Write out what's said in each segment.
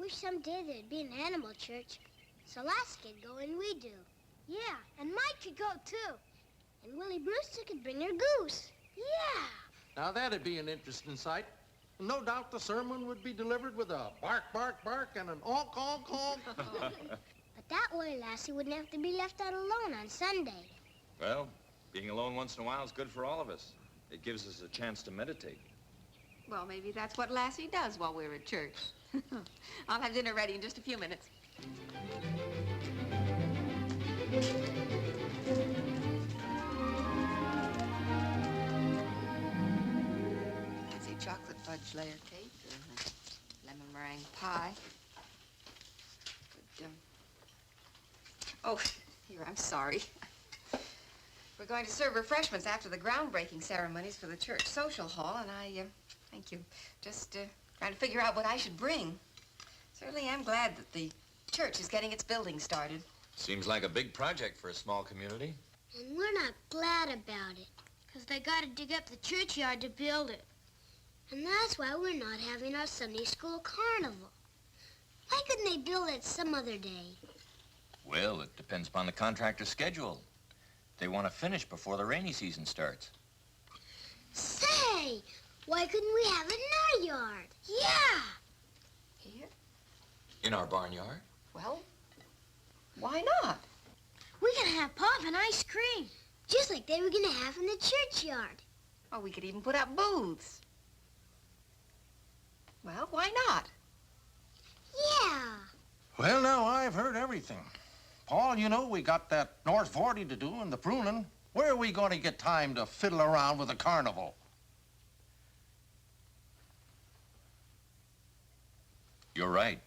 wish someday there'd be an animal church. So Lassie could go and we do. Yeah, and Mike could go too. And Willie Brewster could bring her goose. Yeah. Now that'd be an interesting sight. No doubt the sermon would be delivered with a bark, bark, bark and an honk, honk, honk. But that way Lassie wouldn't have to be left out alone on Sunday. Well, being alone once in a while is good for all of us. It gives us a chance to meditate. Well, maybe that's what Lassie does while we're at church. I'll have dinner ready in just a few minutes. Fancy chocolate fudge layer cake, lemon meringue pie. Good, oh, here, I'm sorry. We're going to serve refreshments after the groundbreaking ceremonies for the church social hall, and thank you, just trying to figure out what I should bring. Certainly am glad that the church is getting its building started. Seems like a big project for a small community. And we're not glad about it. Because they got to dig up the churchyard to build it. And that's why we're not having our Sunday school carnival. Why couldn't they build it some other day? Well, it depends upon the contractor's schedule. They want to finish before the rainy season starts. Say, why couldn't we have it in our yard? Yeah! Here? In our barnyard? Well, why not? We can have pop and ice cream. Just like they were going to have in the churchyard. Oh, we could even put up booths. Well, why not? Yeah. Well, now, I've heard everything. Paul, you know, we got that North 40 to do and the pruning. Where are we going to get time to fiddle around with the carnival? You're right.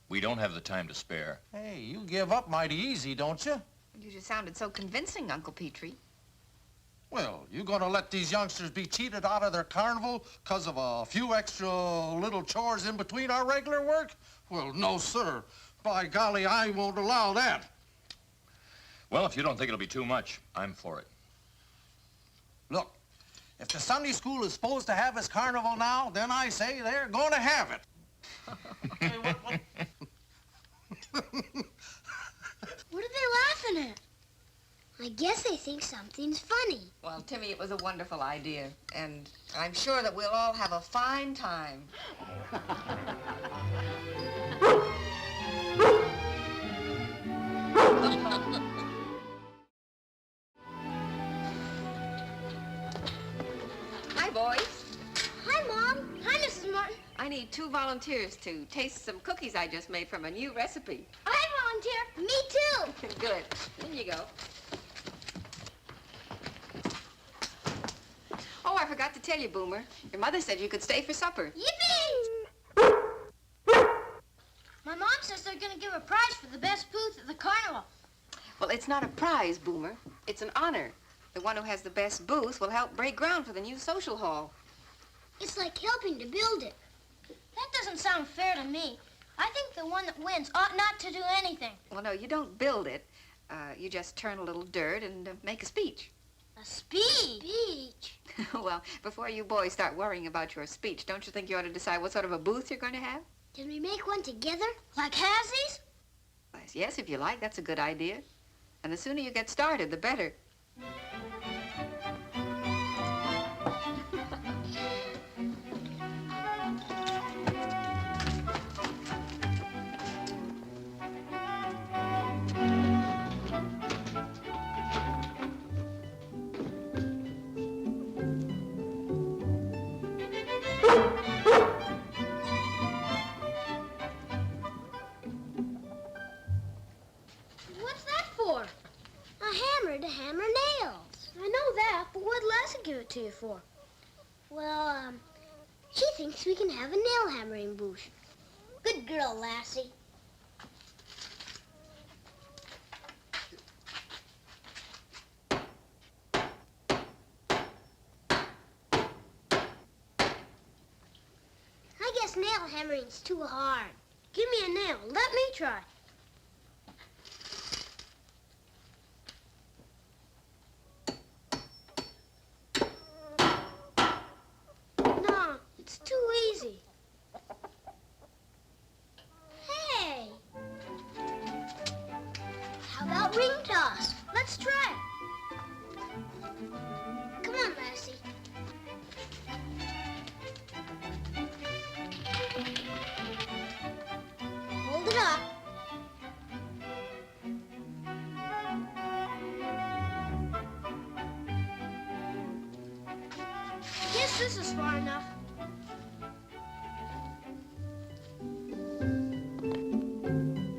We don't have the time to spare. Hey, you give up mighty easy, don't you? You just sounded so convincing, Uncle Petrie. Well, you gonna let these youngsters be cheated out of their carnival because of a few extra little chores in between our regular work? Well, no, sir. By golly, I won't allow that. Well, if you don't think it'll be too much, I'm for it. Look, if the Sunday school is supposed to have its carnival now, then I say they're going to have it. Hey, what? What are they laughing at? I guess they think something's funny. Well, Timmy, it was a wonderful idea, and I'm sure that we'll all have a fine time. Hi, boys. Hi, Mom. Hi, Mrs. Martin. I need 2 volunteers to taste some cookies I just made from a new recipe. I volunteer. Me too. Good. In you go. Oh, I forgot to tell you, Boomer. Your mother said you could stay for supper. Yippee! My mom says they're going to give a prize for the best booth at the carnival. Well, it's not a prize, Boomer. It's an honor. The one who has the best booth will help break ground for the new social hall. It's like helping to build it. That doesn't sound fair to me. I think the one that wins ought not to do anything. Well, no, you don't build it. You just turn a little dirt and make a speech. A speech? Beach. Well, before you boys start worrying about your speech, don't you think you ought to decide what sort of a booth you're going to have? Can we make one together? Like Hassie's? Yes, if you like. That's a good idea. And the sooner you get started, the better. What's that for? A hammer to hammer nails. I know that, but what'd Lassie give it to you for? Well, she thinks we can have a nail hammering booth. Good girl, Lassie. I guess nail hammering's too hard. Give me a nail. Let me try. No, it's too easy. toss. Let's try it. Come on, Lassie. Hold it up. Guess this is far enough.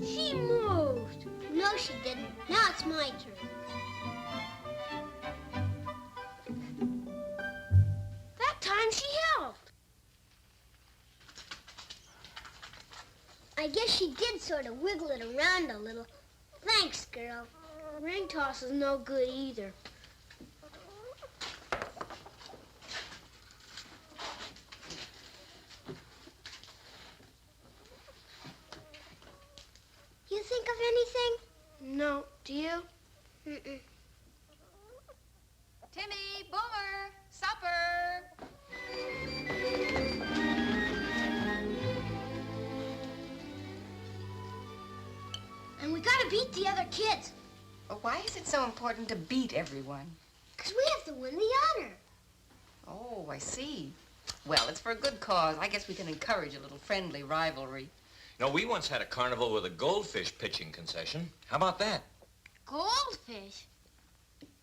She moved. No, she didn't. Now it's my turn. That time she helped. I guess she did sort of wiggle it around a little. Thanks, girl. Ring toss is no good either. You think of anything? No, do you? Mm-mm. Timmy, Boomer, supper. And we gotta beat the other kids. Oh, why is it so important to beat everyone? Because we have to win the honor. Oh, I see. Well, it's for a good cause. I guess we can encourage a little friendly rivalry. You know, we once had a carnival with a goldfish pitching concession. How about that? Goldfish?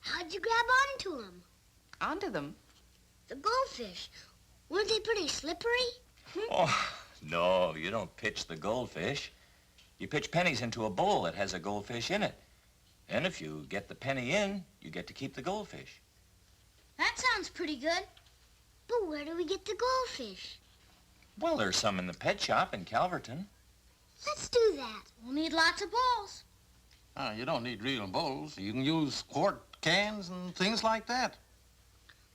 How'd you grab onto them? Onto them. The goldfish. Weren't they pretty slippery? Oh, no, you don't pitch the goldfish. You pitch pennies into a bowl that has a goldfish in it. And if you get the penny in, you get to keep the goldfish. That sounds pretty good. But where do we get the goldfish? Well, there's some in the pet shop in Calverton. Let's do that. We'll need lots of bowls. You don't need real bowls. You can use quart cans and things like that.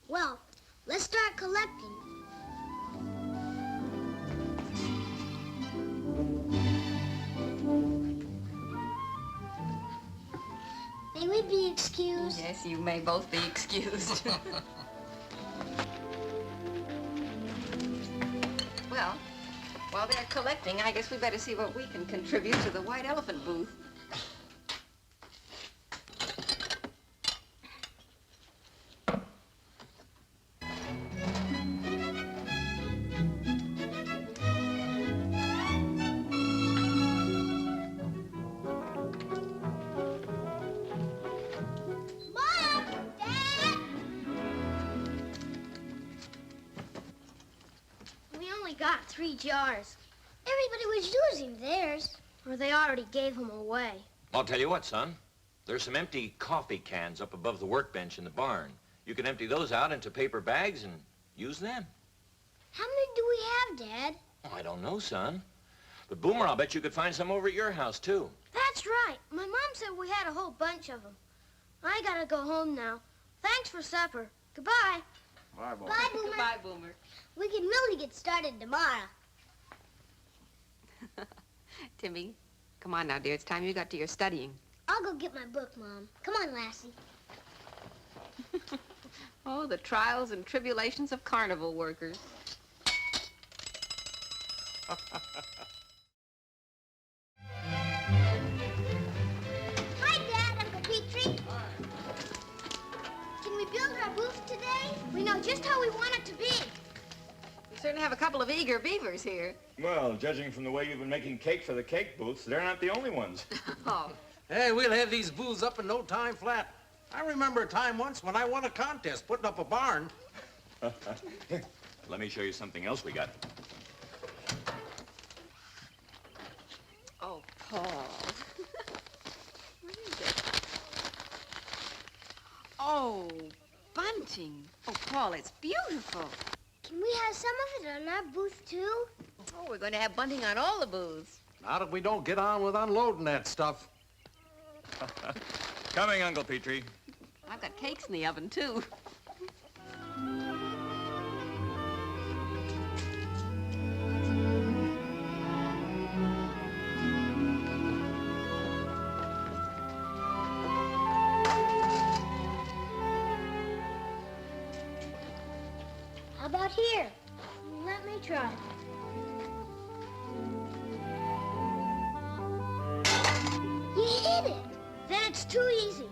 Well, let's start collecting. May we be excused? Yes, you may both be excused. Well, while they're collecting, I guess we better see what we can contribute to the White Elephant booth. Got 3 jars. Everybody was using theirs. Or they already gave them away. I'll tell you what, son. There's some empty coffee cans up above the workbench in the barn. You can empty those out into paper bags and use them. How many do we have, Dad? Oh, I don't know, son. But Boomer, I'll bet you could find some over at your house, too. That's right. My mom said we had a whole bunch of them. I gotta go home now. Thanks for supper. Goodbye. Bye, boy. Bye, Boomer. Goodbye, Boomer. We can really get started tomorrow. Timmy, come on now, dear. It's time you got to your studying. I'll go get my book, Mom. Come on, Lassie. Oh, the and tribulations of carnival workers. Hi, Dad, Uncle Petrie. Hi. Can we build our booth today? We know just how we want it to be. We certainly have a couple of eager beavers here. Well, judging from the way you've been making cake for the cake booths, they're not the only ones. Oh, Hey, we'll have these booths up in no time flat. I remember a time once when I won a contest putting up a barn. Here, let me show you something else we got. oh, Paul. What is it? Oh, bunting. Oh, Paul, it's beautiful. Can we have some of it on our booth, too? Oh, we're going to have bunting on all the booths. Not if we don't get on with unloading that stuff. Coming, Uncle Petrie. I've got cakes in the oven, too. How about here? Let me try. You hit it. Then it It's too easy.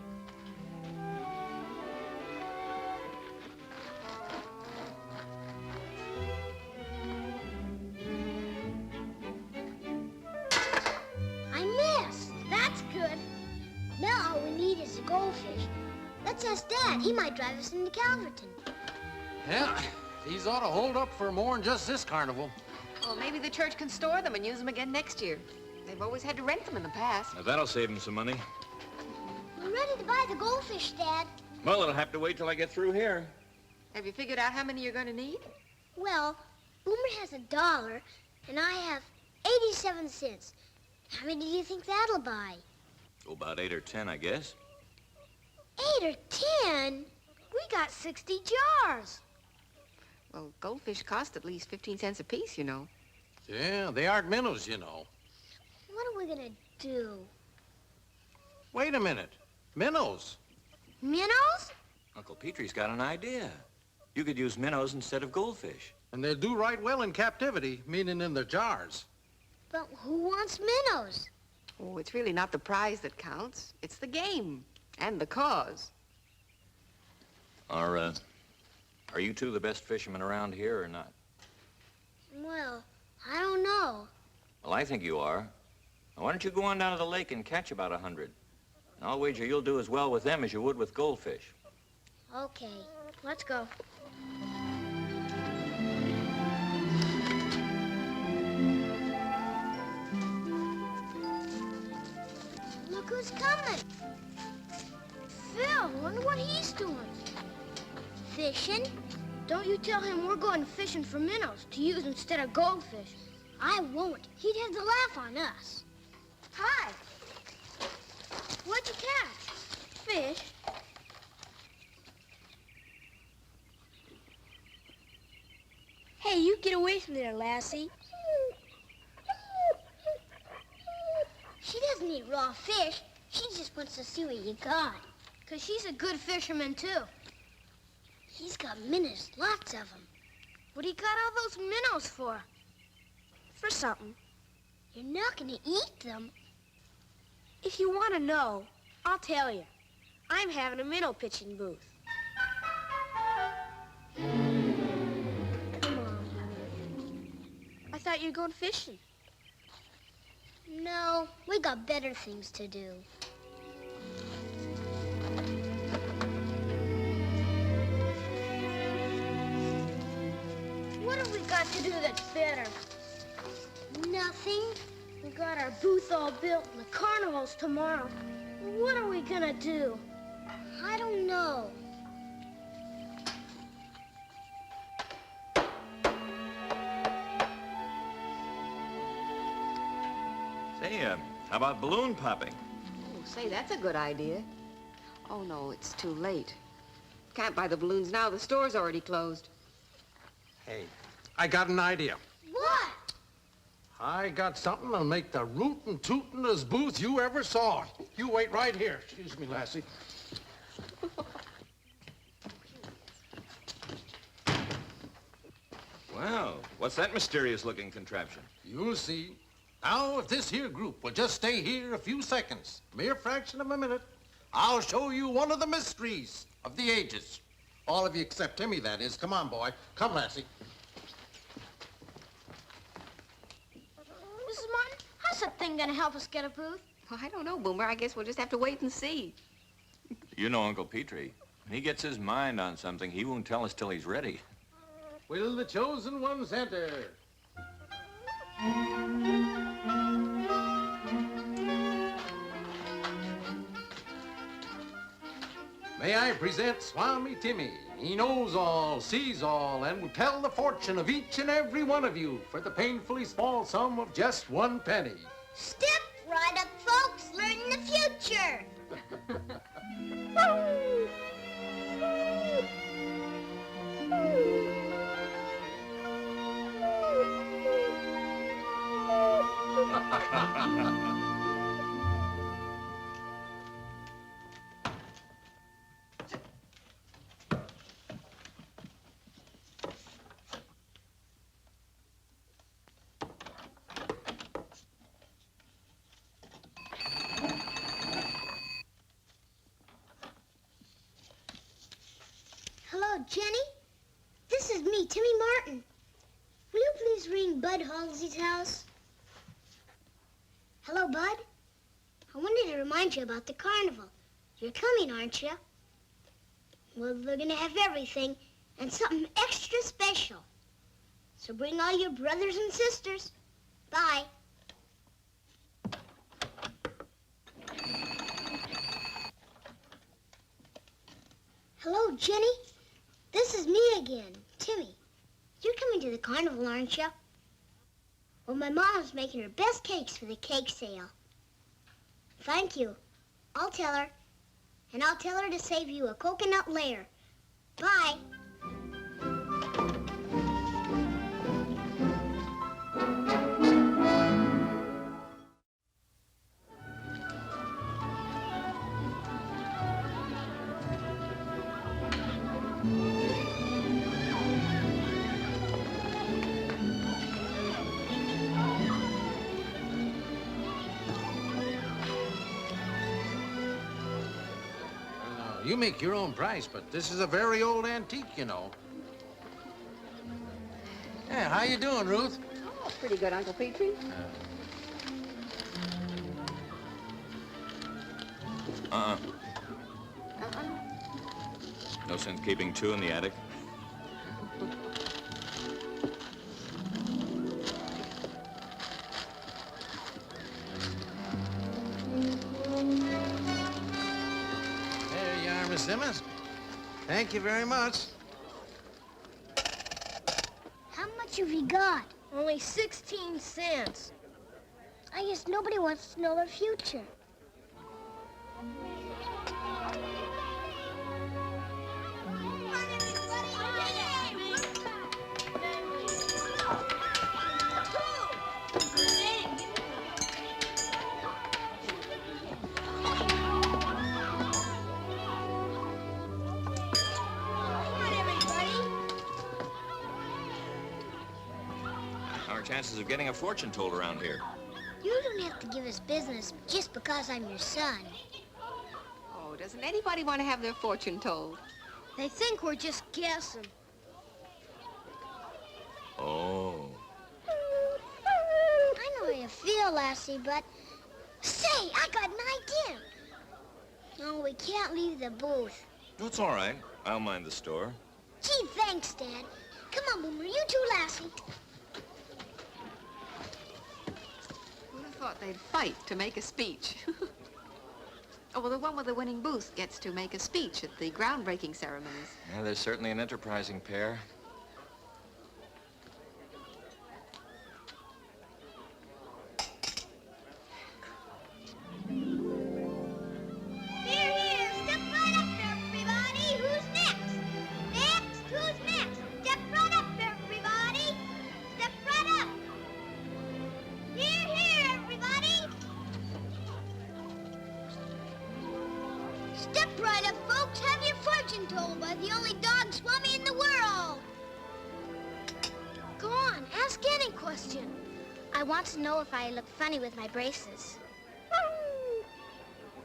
I missed. That's good. Now all we need is a goldfish. Let's ask Dad. He might drive us into Calverton. Yeah, these ought to hold up for more than just this carnival. Well, maybe the church can store them and use them again next year. They've always had to rent them in the past. Now, that'll save him some money. We're ready to buy the goldfish, Dad. Well, it'll have to wait till I get through here. Have you figured out how many you're going to need? Well, Boomer has $1, and I have 87 cents. How many do you think that'll buy? Oh, about 8 or 10, I guess. 8 or 10? We got 60 jars. Well, goldfish cost at least 15 cents apiece, you know. Yeah, they aren't minnows, you know. What are we gonna do? Wait a minute. Minnows? Minnows? Uncle Petrie's got an idea. You could use minnows instead of goldfish. And they'll do right well in captivity, meaning in their jars. But who wants minnows? Oh, it's really not the prize that counts. It's the game and the cause. Are you two the best fishermen around here or not? Well, I don't know. Well, I think you are. Now, why don't you go on down to the lake and catch about 100? And I'll wager you'll do as well with them as you would with goldfish. Okay. Let's go. Look who's coming. Phil, wonder what he's doing. Fishing? Don't you tell him we're going fishing for minnows to use instead of goldfish. I won't. He'd have to laugh on us. Hi. What'd you catch? Fish. Hey, you get away from there, Lassie. She doesn't eat raw fish. She just wants to see what you got. 'Cause she's a good fisherman, too. He's got minnows, lots of them. What do you got all those minnows for? For something. You're not gonna eat them. If you want to know, I'll tell you. I'm having a minnow pitching booth. Come on. I thought you were going fishing. No, we got better things to do. What have we got to do that's better? Nothing. We got our booth all built and the carnival's tomorrow. What are we gonna do? I don't know. Say, how about balloon popping? Oh, say, that's a good idea. Oh, no, it's too late. Can't buy the balloons now. The store's already closed. Hey, I got an idea. What? I got something that'll make the rootin' tootin'est booth you ever saw. You wait right here. Excuse me, Lassie. Wow, what's that mysterious-looking contraption? You'll see. Now, if this here group will just stay here a few seconds, mere fraction of a minute, I'll show you one of the mysteries of the ages. All of you except Timmy, that is. Come on, boy. Come, Lassie. Mrs. Martin, how's that thing gonna help us get a booth? Well, I don't know, Boomer. I guess we'll just have to wait and see. You know Uncle Petrie. When he gets his mind on something, he won't tell us till he's ready. Will the chosen ones enter? May I present Swami Timmy. He knows all, sees all, and will tell the fortune of each and every one of you for the painfully small sum of just 1 penny. Step right up, folks. Learn the future. Jenny. This is me, Timmy Martin. Will you please ring Bud Halsey's house? Hello, Bud. I wanted to remind you about the carnival. You're coming, aren't you? Well, they're going to have everything and something extra special. So bring all your brothers and sisters. Bye. Hello, Jenny. This is me again, Timmy. You're coming to the carnival, aren't you? Well, my mom's making her best cakes for the cake sale. Thank you. I'll tell her. And I'll tell her to save you a coconut layer. Bye. You make your own price, but this is a very old antique, you know. Yeah, how you doing, Ruth? Oh, pretty good, Uncle Petrie. No sense keeping two in the attic. There you are, Miss Simmons. Thank you very much. How much have you got? Only 16 cents. I guess nobody wants to know their future. Our chances of getting a fortune told around here. You don't have to give us business just because I'm your son. Oh, doesn't anybody want to have their fortune told? They think we're just guessing. Oh. I know how you feel, Lassie, but... Say, I got an idea. No, we can't leave the booth. It's all right. I'll mind the store. Gee, thanks, Dad. Come on, Boomer, you too, Lassie. Who'd have thought they'd fight to make a speech? Oh, well, the one with the winning booth gets to make a speech at the groundbreaking ceremonies. Yeah, they're certainly an enterprising pair. Here, here, step right up, everybody. Who's next? Next, who's next? Step right up, everybody. Step right up. Here, here, everybody. Step right up, folks. Have your fortune told by the only dog Swami in the world. Go on, ask any question. I want to know if I look funny with my braces.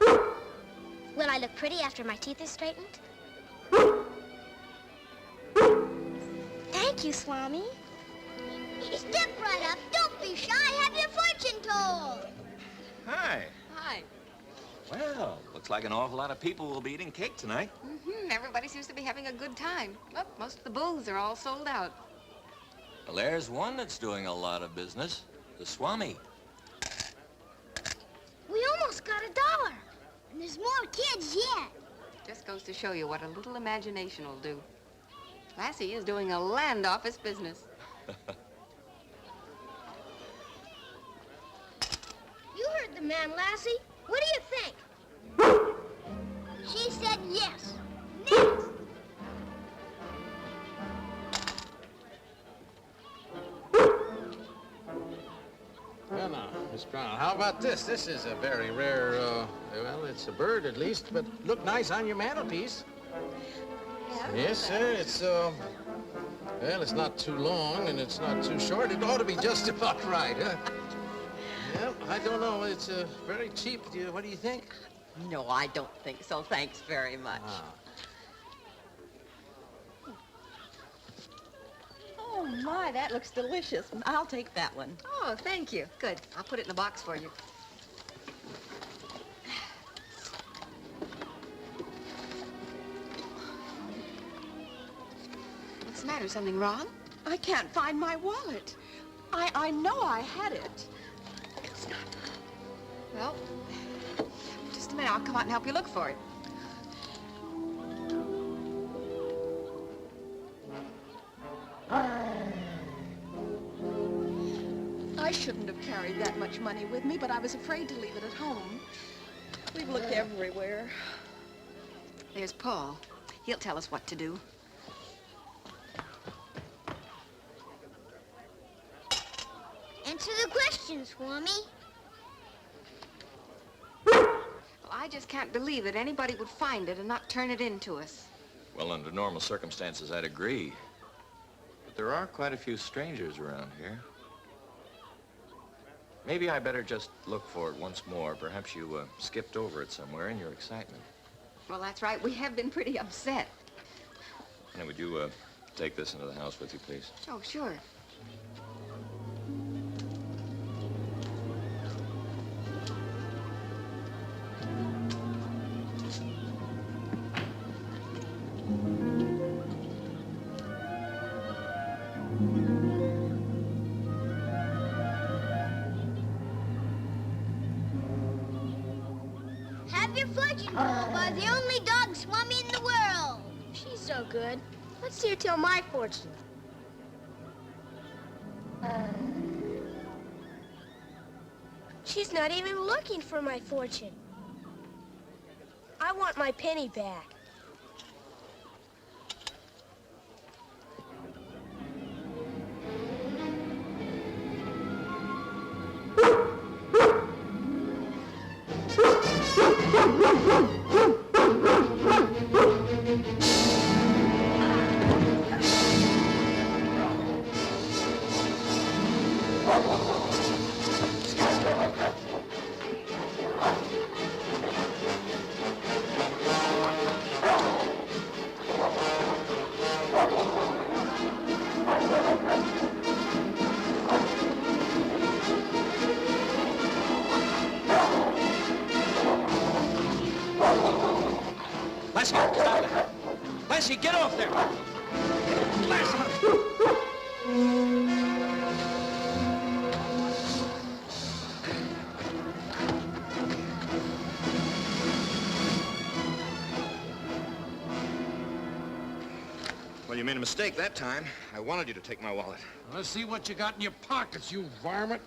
Will I look pretty after my teeth are straightened? Thank you, Swami. Step right up. Don't be shy. Have your fortune told. Hi. Hi. Well, looks like an awful lot of people will be eating cake tonight. Everybody seems to be having a good time. Look, most of the booths are all sold out. Well, there's one that's doing a lot of business. The Swami. We almost got $1. And there's more kids yet. Just goes to show you what a little imagination will do. Lassie is doing a land office business. You heard the man, Lassie. What do you think? She said yes. Next. Well, now, Miss Brown, how about this? This is a very rare, well, it's a bird at least, but look nice on your mantelpiece. Yes, sir. It's, well, it's not too long and it's not too short. It ought to be just about right, huh? Well, I don't know. It's very cheap. What do you think? No, I don't think so. Thanks very much. Ah. my, that looks delicious. I'll take that one. Oh, thank you. Good. I'll put it in the box for you. What's the matter? Something wrong? I can't find my wallet. I know I had it. It's not. Well, just a minute. I'll come out and help you look for it. I shouldn't have carried that much money with me, but I was afraid to leave it at home. We've looked everywhere. There's Paul. He'll tell us what to do. Answer the question, Swami. Well, I just can't believe that anybody would find it and not turn it in to us. Well, under normal circumstances, I'd agree. But there are quite a few strangers around here. Maybe I better just look for it once more. Perhaps you skipped over it somewhere in your excitement. Well, that's right. We have been pretty upset. Now, would you take this into the house with you, please? Oh, sure. Have your fortune told by the only dog Swami in the world. She's so good. Let's see her tell my fortune. She's not even looking for my fortune. I want my penny back. Lassie, stop it. Lassie, get off there. Lassie. Well, you made a mistake that time. I wanted you to take my wallet. Let's see what you got in your pockets, you varmint.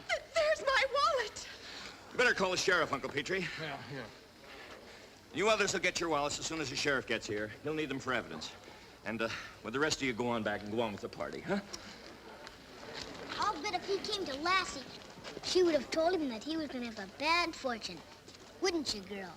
There's my wallet. You better call the sheriff, Uncle Petrie. Yeah. You others will get your wallets as soon as the sheriff gets here. He'll need them for evidence. And, with the rest of you, go on back and go on with the party, huh? I'll bet if he came to Lassie, she would have told him that he was going to have a bad fortune. Wouldn't you, girl?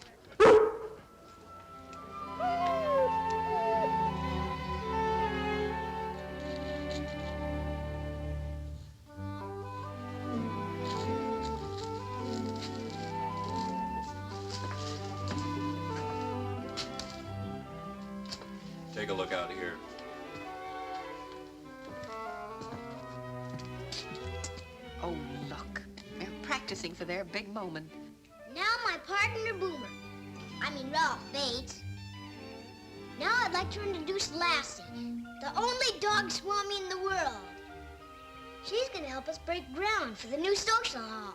Take a look out here. Oh, look. They're practicing for their big moment. Now my partner, Boomer. Ralph Bates. Now I'd like to introduce Lassie, the only dog Swami in the world. She's going to help us break ground for the new social hall.